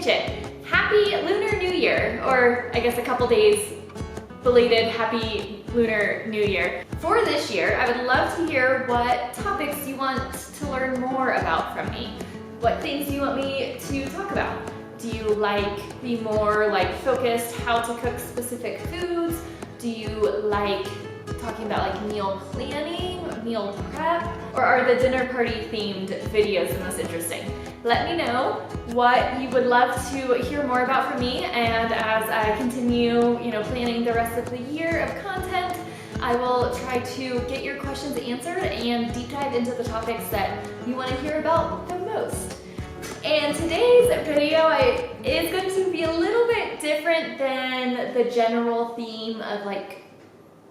kitchen. Happy Lunar New Year, or I guess a couple days belated Happy Lunar New Year. For this year, I would love to hear what topics you want to learn more about from me. What things you want me to talk about. Do you like the more focused how to cook specific foods? Do you like talking about meal planning, meal prep? Or are the dinner party themed videos the most interesting? Let me know what you would love to hear more about from me, and as I continue, planning the rest of the year of content, I will try to get your questions answered and deep dive into the topics that you want to hear about the most. And today's video is going to be a little bit different than the general theme of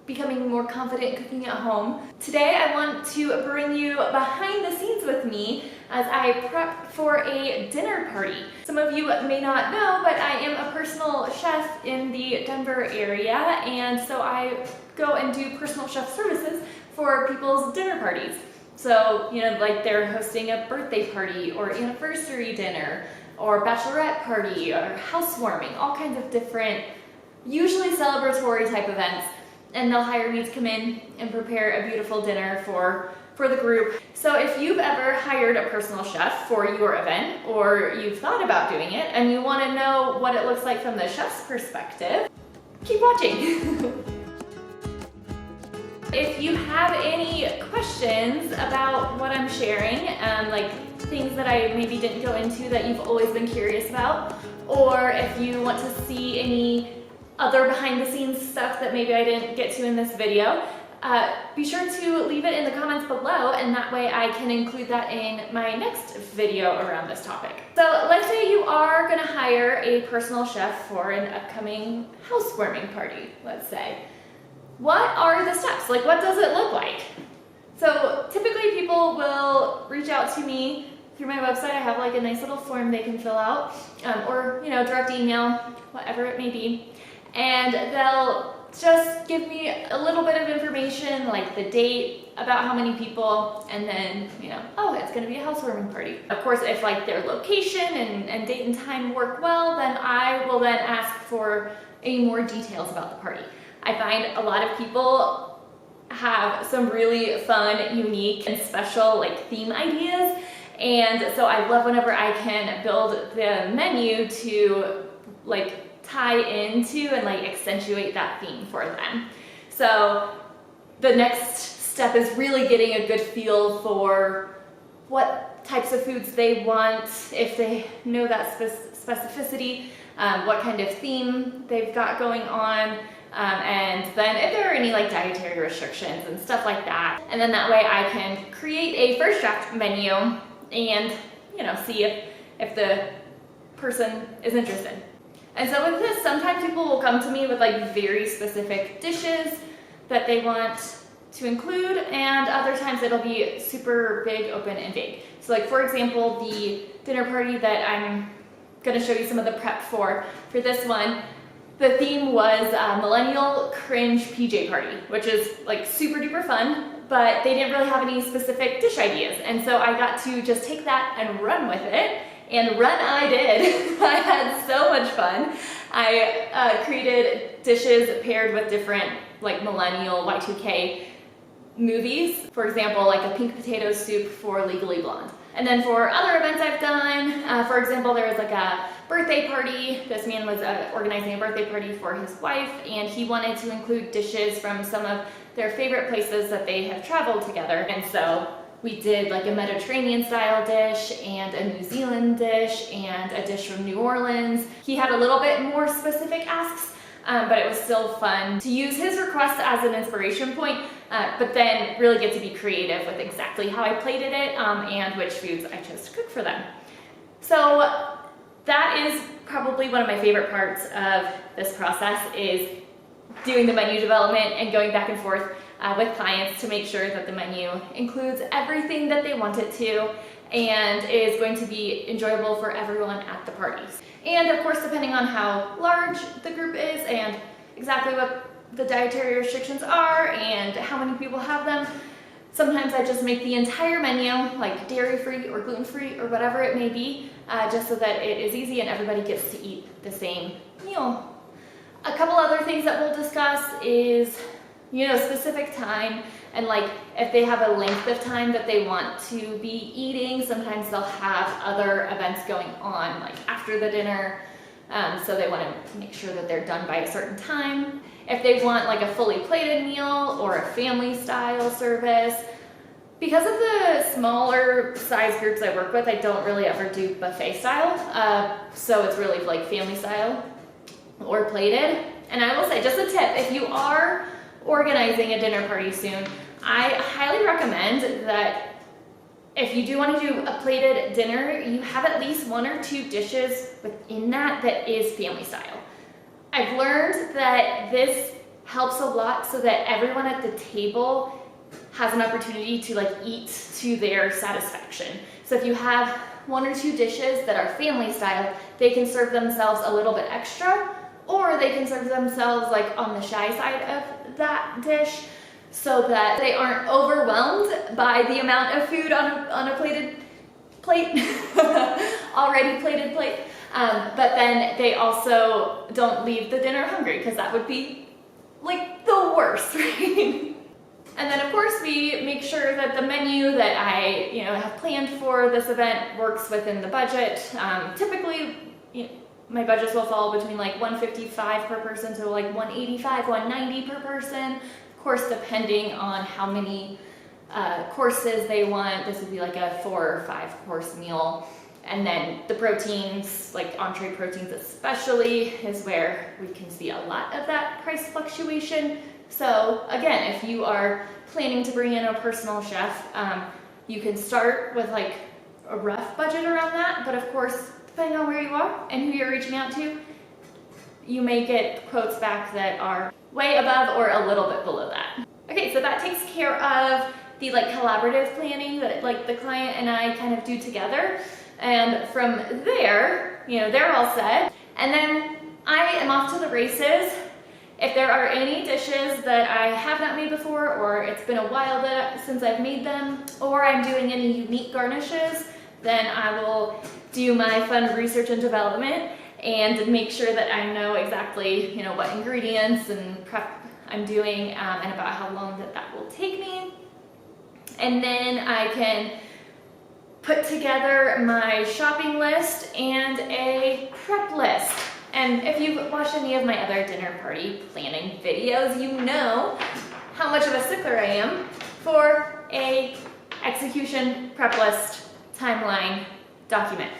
becoming more confident cooking at home. Today I want to bring you behind the scenes with me as I prep for a dinner party. Some of you may not know, but I am a personal chef in the Denver area, and so I go and do personal chef services for people's dinner parties. So, they're hosting a birthday party or anniversary dinner or bachelorette party or housewarming, all kinds of different, usually celebratory type events. And they'll hire me to come in and prepare a beautiful dinner for the group. So if you've ever hired a personal chef for your event, or you've thought about doing it and you want to know what it looks like from the chef's perspective, keep watching. If you have any questions about what I'm sharing, things that I maybe didn't go into that you've always been curious about, or if you want to see any other behind the scenes stuff that maybe I didn't get to in this video, be sure to leave it in the comments below, and that way I can include that in my next video around this topic. So let's say you are gonna hire a personal chef for an upcoming housewarming party, let's say. What are the steps? What does it look like? So typically people will reach out to me through my website. I have a nice little form they can fill out, or direct email, whatever it may be. And they'll just give me a little bit of information, like the date, about how many people, and then, oh, it's gonna be a housewarming party. Of course, if their location and date and time work well, then I will then ask for any more details about the party. I find a lot of people have some really fun, unique, and special theme ideas. And so I love whenever I can build the menu to tie into and accentuate that theme for them. So the next step is really getting a good feel for what types of foods they want, if they know that specificity, what kind of theme they've got going on, and then if there are any dietary restrictions and stuff like that. And then that way I can create a first draft menu and see if the person is interested. And so with this, sometimes people will come to me with very specific dishes that they want to include, and other times it'll be super big, open, and vague. So for example, the dinner party that I'm gonna show you some of the prep for this one, the theme was Millennial Cringe PJ Party, which is super duper fun, but they didn't really have any specific dish ideas. And so I got to just take that and run with it. And run I did. I had so much fun. I created dishes paired with different millennial Y2K movies. For example, a pink potato soup for Legally Blonde. And then for other events I've done, for example, there was a birthday party. This man was organizing a birthday party for his wife, and he wanted to include dishes from some of their favorite places that they have traveled together. And so we did a Mediterranean style dish and a New Zealand dish and a dish from New Orleans. He had a little bit more specific asks, but it was still fun to use his request as an inspiration point, but then really get to be creative with exactly how I plated it and which foods I chose to cook for them. So that is probably one of my favorite parts of this process, is doing the menu development and going back and forth with clients to make sure that the menu includes everything that they want it to and is going to be enjoyable for everyone at the parties. And of course, depending on how large the group is and exactly what the dietary restrictions are and how many people have them, Sometimes I just make the entire menu like dairy-free or gluten-free or whatever it may be, just so that it is easy and everybody gets to eat the same meal. A couple other things that we'll discuss is, specific time, and like if they have a length of time that they want to be eating. Sometimes they'll have other events going on like after the dinner, so they want to make sure that they're done by a certain time. If they want like a fully plated meal or a family style service. Because of the smaller size groups I work with, I don't really ever do buffet style, so it's really like family style or plated. And I will say, just a tip, if you are organizing a dinner party soon, I highly recommend that if you do want to do a plated dinner, you have at least 1 or 2 dishes within that is family style. I've learned that this helps a lot so that everyone at the table has an opportunity to like eat to their satisfaction. So if you have 1 or 2 dishes that are family style, they can serve themselves a little bit extra, or they can serve themselves like on the shy side of that dish, so that they aren't overwhelmed by the amount of food on a plated plate, already plated plate. But then they also don't leave the dinner hungry, because that would be like the worst, right? And then of course we make sure that the menu that I have planned for this event works within the budget. Typically, my budgets will fall between like $155 per person to like $185, $190 per person. Of course, depending on how many courses they want. This would be like a 4 or 5 course meal. And then the proteins, like entree proteins especially, is where we can see a lot of that price fluctuation. So again, if you are planning to bring in a personal chef, you can start with like a rough budget around that. But of course, depending on where you are and who you're reaching out to, you may get quotes back that are way above or a little bit below that. Okay, so that takes care of the like collaborative planning that like the client and I kind of do together. And from there, they're all set. And then I am off to the races. If there are any dishes that I have not made before, or it's been a while since I've made them, or I'm doing any unique garnishes, then I will do my fun research and development and make sure that I know exactly, what ingredients and prep I'm doing, and about how long that will take me. And then I can put together my shopping list and a prep list. And if you've watched any of my other dinner party planning videos, you know how much of a stickler I am for a execution prep list timeline document.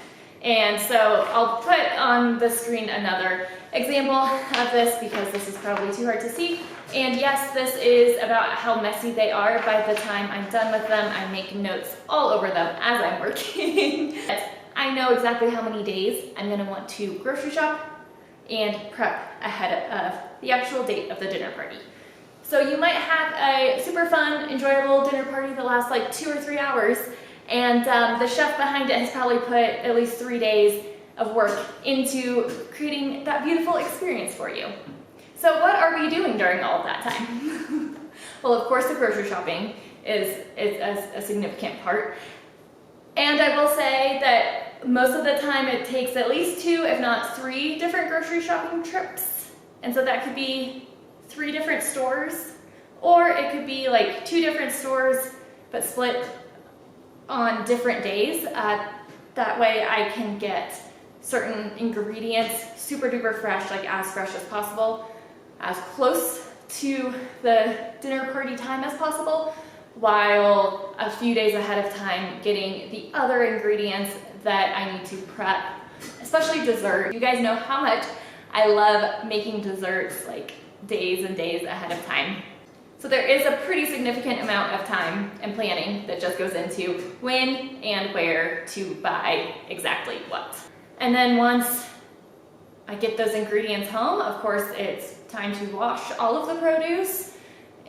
And so I'll put on the screen another example of this, because this is probably too hard to see. And yes, this is about how messy they are. By the time I'm done with them, I make notes all over them as I'm working. I know exactly how many days I'm gonna want to grocery shop and prep ahead of the actual date of the dinner party. So you might have a super fun, enjoyable dinner party that lasts like 2 or 3 hours, and the chef behind it has probably put at least 3 days of work into creating that beautiful experience for you. So what are we doing during all of that time? Well, of course, the grocery shopping is a significant part. And I will say that most of the time it takes at least 2, if not 3 different grocery shopping trips. And so that could be 3 different stores, or it could be like 2 different stores, but split on different days. That way I can get certain ingredients super duper fresh, like as fresh as possible, as close to the dinner party time as possible, while a few days ahead of time getting the other ingredients that I need to prep, especially dessert. You guys know how much I love making desserts like days and days ahead of time. So there is a pretty significant amount of time and planning that just goes into when and where to buy exactly what. And then once I get those ingredients home, of course, it's time to wash all of the produce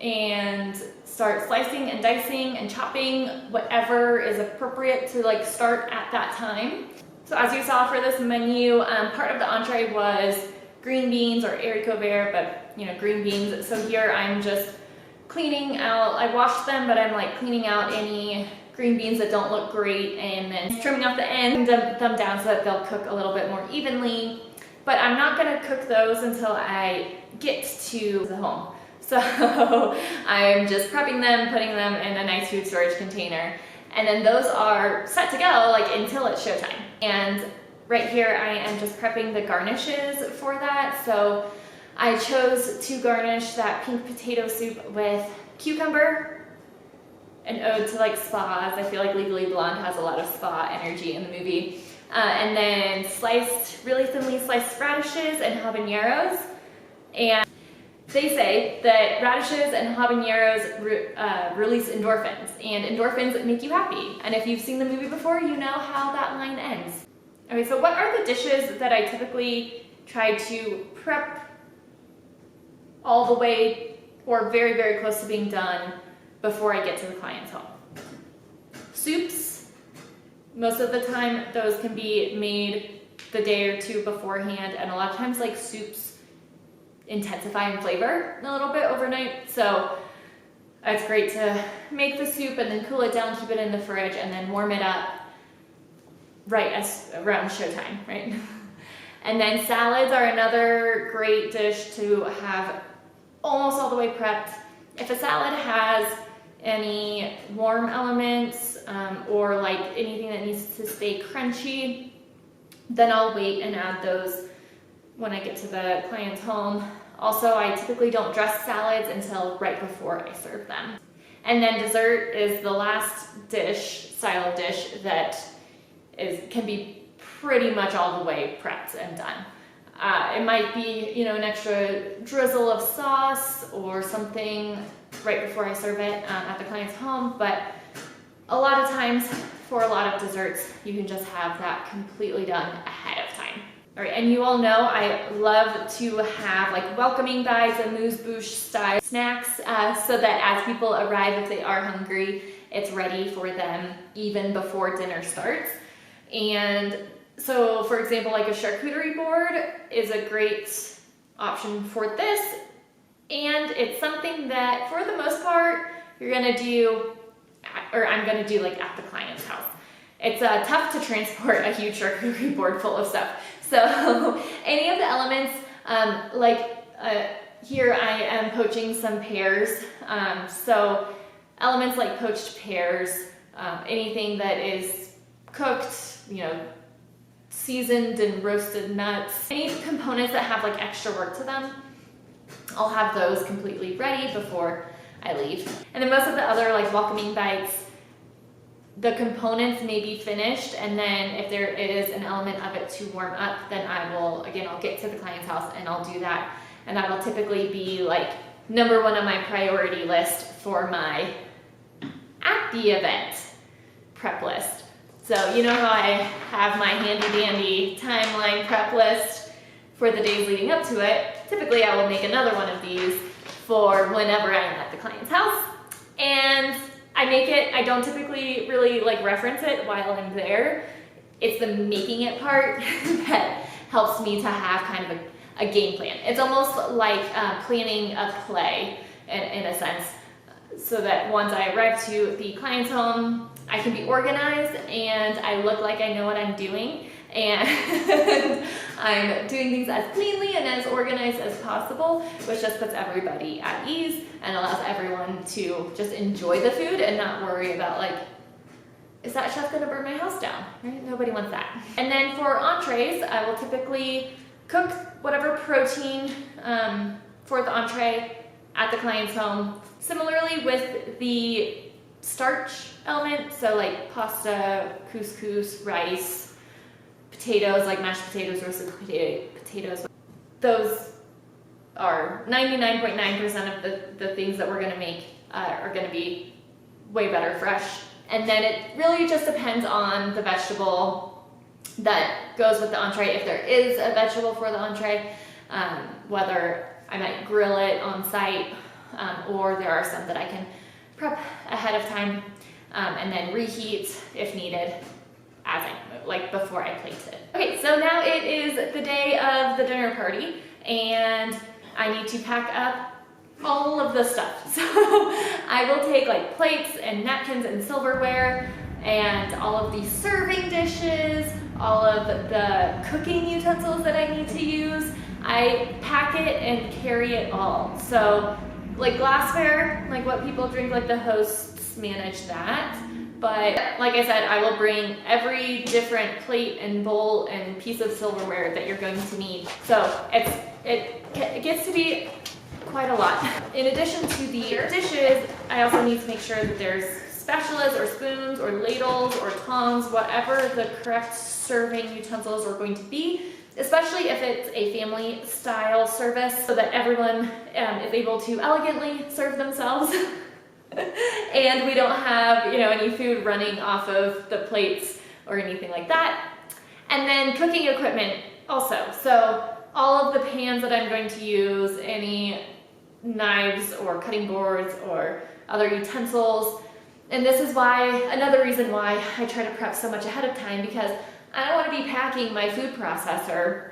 and start slicing and dicing and chopping whatever is appropriate to like start at that time. So as you saw for this menu, part of the entree was green beans or haricot vert, but green beans. So here I'm just cleaning out, I washed them, but I'm like cleaning out any green beans that don't look great and then trimming off the end, them down so that they'll cook a little bit more evenly. But I'm not gonna cook those until I get to the home. So I'm just prepping them, putting them in a nice food storage container. And then those are set to go like until it's showtime. And right here I am just prepping the garnishes for that. So I chose to garnish that pink potato soup with cucumber, an ode to like spas. I feel like Legally Blonde has a lot of spa energy in the movie. And then really thinly sliced radishes and habaneros. And they say that radishes and habaneros release endorphins, and endorphins make you happy. And if you've seen the movie before, you know how that line ends. Okay, so what are the dishes that I typically try to prep all the way or very, very close to being done before I get to the client's home? Soups, most of the time those can be made the day or two beforehand, and a lot of times like soups intensify in flavor a little bit overnight, so it's great to make the soup and then cool it down, keep it in the fridge, and then warm it up right as around showtime, right? And then salads are another great dish to have almost all the way prepped. If a salad has any warm elements or like anything that needs to stay crunchy, then I'll wait and add those when I get to the client's home. Also, I typically don't dress salads until right before I serve them. And then dessert is the last style of dish that can be pretty much all the way prepped and done. It might be, an extra drizzle of sauce or something right before I serve it at the client's home, but a lot of times for a lot of desserts, you can just have that completely done ahead of time. All right, and you all know I love to have like welcoming bags and amuse-bouche style snacks so that as people arrive, if they are hungry, it's ready for them even before dinner starts. And so, for example, like a charcuterie board is a great option for this. And it's something that, for the most part, you're gonna do, or I'm gonna do like at the client's house. It's tough to transport a huge charcuterie board full of stuff. So any of the elements, here I am poaching some pears. So elements like poached pears, anything that is cooked, seasoned and roasted nuts, any components that have like extra work to them, I'll have those completely ready before I leave. And then most of the other like welcoming bites, the components may be finished, and then if there is an element of it to warm up, then I'll get to the client's house and I'll do that. And that'll typically be like number one on my priority list for my at the event prep list. So you know how I have my handy dandy timeline prep list for the days leading up to it. Typically I will make another one of these for whenever I'm at the client's house. And I don't typically really like reference it while I'm there. It's the making it part that helps me to have kind of a game plan. It's almost like planning a play in a sense, so that once I arrive to the client's home, I can be organized and I look like I know what I'm doing, and I'm doing things as cleanly and as organized as possible, which just puts everybody at ease and allows everyone to just enjoy the food and not worry about like, is that chef gonna burn my house down? Right? Nobody wants that. And then for entrees, I will typically cook whatever protein for the entree at the client's home. Similarly with the starch element, so like pasta, couscous, rice, potatoes, like mashed potatoes, roasted potatoes. Those are 99.9% of the things that we're gonna make are gonna be way better fresh. And then it really just depends on the vegetable that goes with the entree. If there is a vegetable for the entree, whether I might grill it on site, or there are some that I can prep ahead of time and then reheat if needed before I plate it. Okay, so now it is the day of the dinner party and I need to pack up all of the stuff. So I will take like plates and napkins and silverware and all of the serving dishes, all of the cooking utensils that I need to use. I pack it and carry it all. So like glassware, like what people drink, like the hosts manage that. But like I said, I will bring every different plate and bowl and piece of silverware that you're going to need. So it gets to be quite a lot. In addition to the dishes, I also need to make sure that there's spatulas or spoons or ladles or tongs, whatever the correct serving utensils are going to be, especially if it's a family style service, so that everyone is able to elegantly serve themselves. And we don't have, any food running off of the plates or anything like that. And then cooking equipment also. So all of the pans that I'm going to use, any knives or cutting boards or other utensils. And this is another reason why I try to prep so much ahead of time, because I don't want to be packing my food processor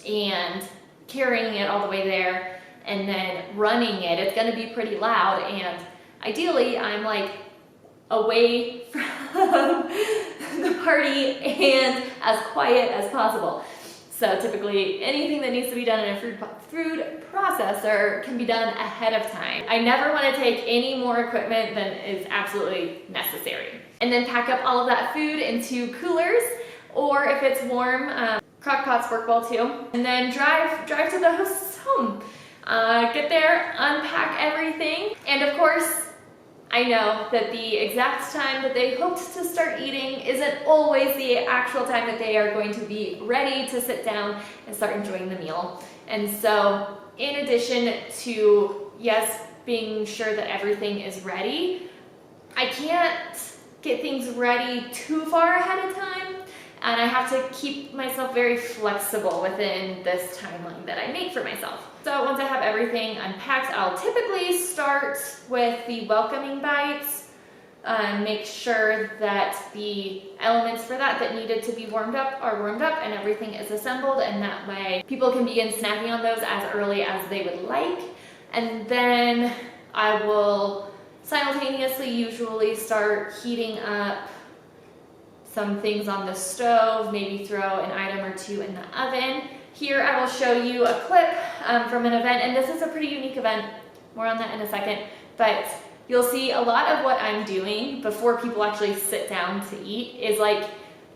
and carrying it all the way there and then running it. It's going to be pretty loud, and ideally I'm like away from the party and as quiet as possible. So typically anything that needs to be done in a food processor can be done ahead of time. I never want to take any more equipment than is absolutely necessary. And then pack up all of that food into coolers, or if it's warm, crock pots work well too. And then drive to the host's home. Get there, unpack everything, and of course, I know that the exact time that they hoped to start eating isn't always the actual time that they are going to be ready to sit down and start enjoying the meal. And so, in addition to, yes, being sure that everything is ready, I can't get things ready too far ahead of time, and I have to keep myself very flexible within this timeline that I make for myself. So once I have everything unpacked, I'll typically start with the welcoming bites, make sure that the elements for that needed to be warmed up are warmed up and everything is assembled, and that way people can begin snacking on those as early as they would like. And then I will simultaneously usually start heating up some things on the stove, maybe throw an item or two in the oven. Here I will show you a clip from an event, and this is a pretty unique event. More on that in a second, but you'll see a lot of what I'm doing before people actually sit down to eat is like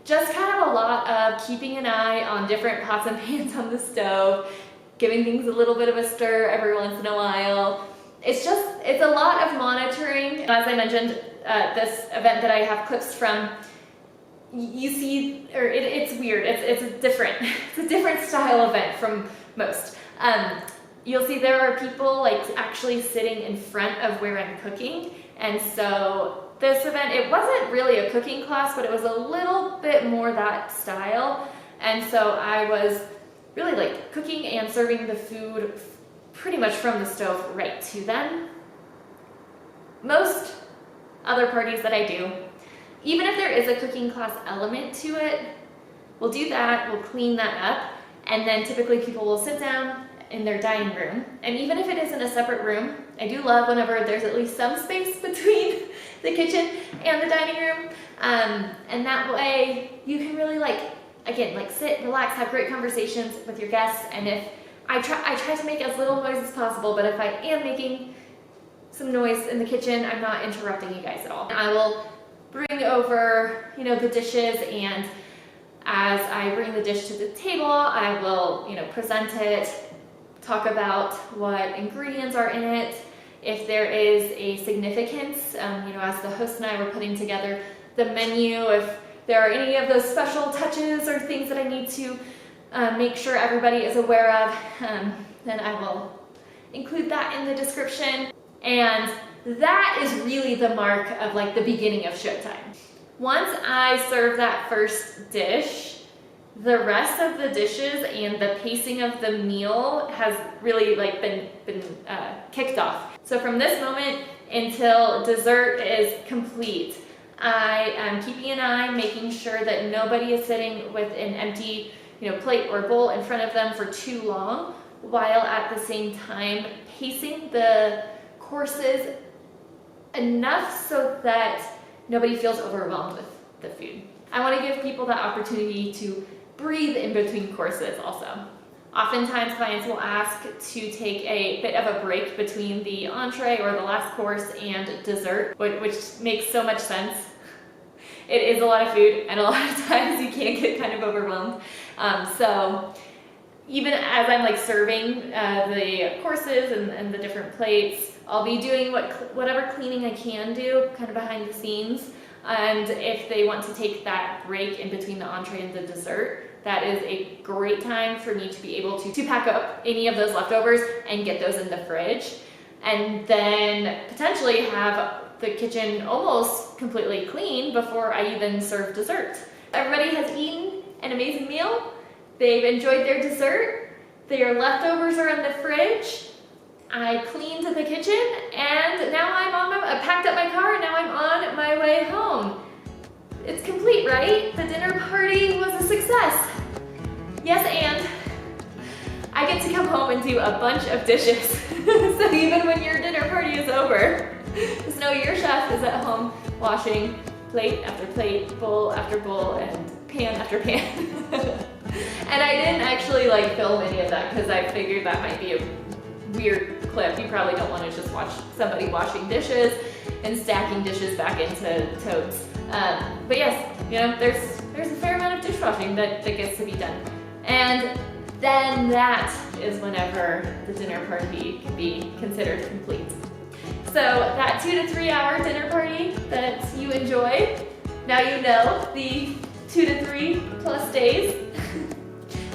just kind of a lot of keeping an eye on different pots and pans on the stove, giving things a little bit of a stir every once in a while. It's a lot of monitoring. As I mentioned, this event that I have clips from, you see, or it's weird. It's a different style event from most. You'll see there are people like actually sitting in front of where I'm cooking, and so this event, it wasn't really a cooking class, but it was a little bit more that style. And so I was really like cooking and serving the food pretty much from the stove right to them. Most other parties that I do, even if there is a cooking class element to it, we'll do that, we'll clean that up, and then typically people will sit down in their dining room. And even if it is in a separate room, I do love whenever there's at least some space between the kitchen and the dining room. And that way you can really sit, relax, have great conversations with your guests. And if I try to make as little noise as possible, but if I am making some noise in the kitchen, I'm not interrupting you guys at all. I will bring over, the dishes, and as I bring the dish to the table, I will, present it, talk about what ingredients are in it, if there is a significance, as the host and I were putting together the menu, if there are any of those special touches or things that I need to make sure everybody is aware of, then I will include that in the description. And that is really the mark of like the beginning of showtime. Once I serve that first dish, the rest of the dishes and the pacing of the meal has really been kicked off. So from this moment until dessert is complete, I am keeping an eye, making sure that nobody is sitting with an empty plate or bowl in front of them for too long, while at the same time pacing the courses enough so that nobody feels overwhelmed with the food. I want to give people that opportunity to breathe in between courses also. Oftentimes clients will ask to take a bit of a break between the entree or the last course and dessert, which makes so much sense. It is a lot of food, and a lot of times you can get kind of overwhelmed. So even as I'm like serving the courses and the different plates, I'll be doing whatever cleaning I can do kind of behind the scenes. And if they want to take that break in between the entree and the dessert, that is a great time for me to be able to pack up any of those leftovers and get those in the fridge, and then potentially have the kitchen almost completely clean before I even serve dessert. Everybody has eaten an amazing meal. They've enjoyed their dessert. Their leftovers are in the fridge. I cleaned the kitchen, and now I packed up my car, and now I'm on my way home. It's complete, right? The dinner party was a success. Yes, and I get to come home and do a bunch of dishes. So even when your dinner party is over, just know your chef is at home washing plate after plate, bowl after bowl, and pan after pan. And I didn't actually like film any of that because I figured that might be a weird clip. You probably don't want to just watch somebody washing dishes and stacking dishes back into totes. But yes, you know, there's a fair amount of dishwashing that gets to be done. And then that is whenever the dinner party can be considered complete. So that 2 to 3 hour dinner party that you enjoy, now you know the 2 to 3 plus days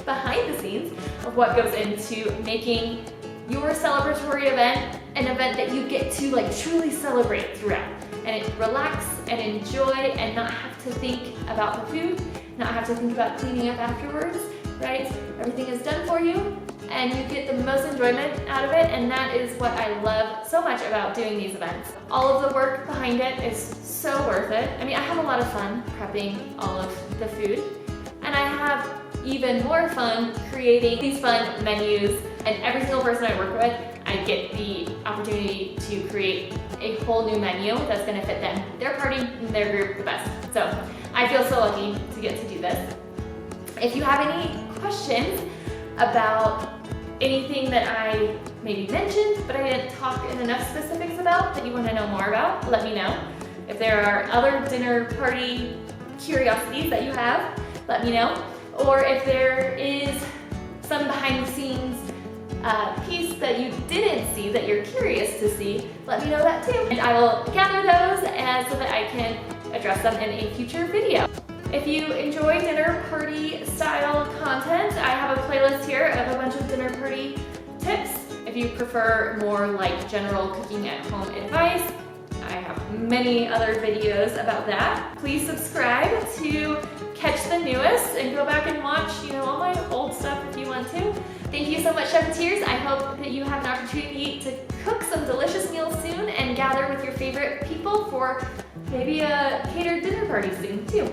behind the scenes of what goes into making your celebratory event an event that you get to like truly celebrate throughout, and relax and enjoy and not have to think about the food, not have to think about cleaning up afterwards, right? Everything is done for you and you get the most enjoyment out of it, and that is what I love so much about doing these events. All of the work behind it is so worth it. I mean, I have a lot of fun prepping all of the food, and I have even more fun creating these fun menus, and every single person I work with, I get the opportunity to create a whole new menu that's gonna fit them, their party, and their group the best. So I feel so lucky to get to do this. If you have any questions about anything that I maybe mentioned, but I didn't talk in enough specifics about that you wanna know more about, let me know. If there are other dinner party curiosities that you have, let me know. Or if there is some behind the scenes piece that you didn't see that you're curious to see, let me know that too. And I will gather those so that I can address them in a future video. If you enjoy dinner party style content, I have a playlist here of a bunch of dinner party tips. If you prefer more like general cooking at home advice, I have many other videos about that. Please subscribe to catch the newest and go back and watch, you know, all my old stuff if you want to. Thank you so much, Chefeteers. I hope that you have an opportunity to cook some delicious meals soon and gather with your favorite people for maybe a catered dinner party soon too.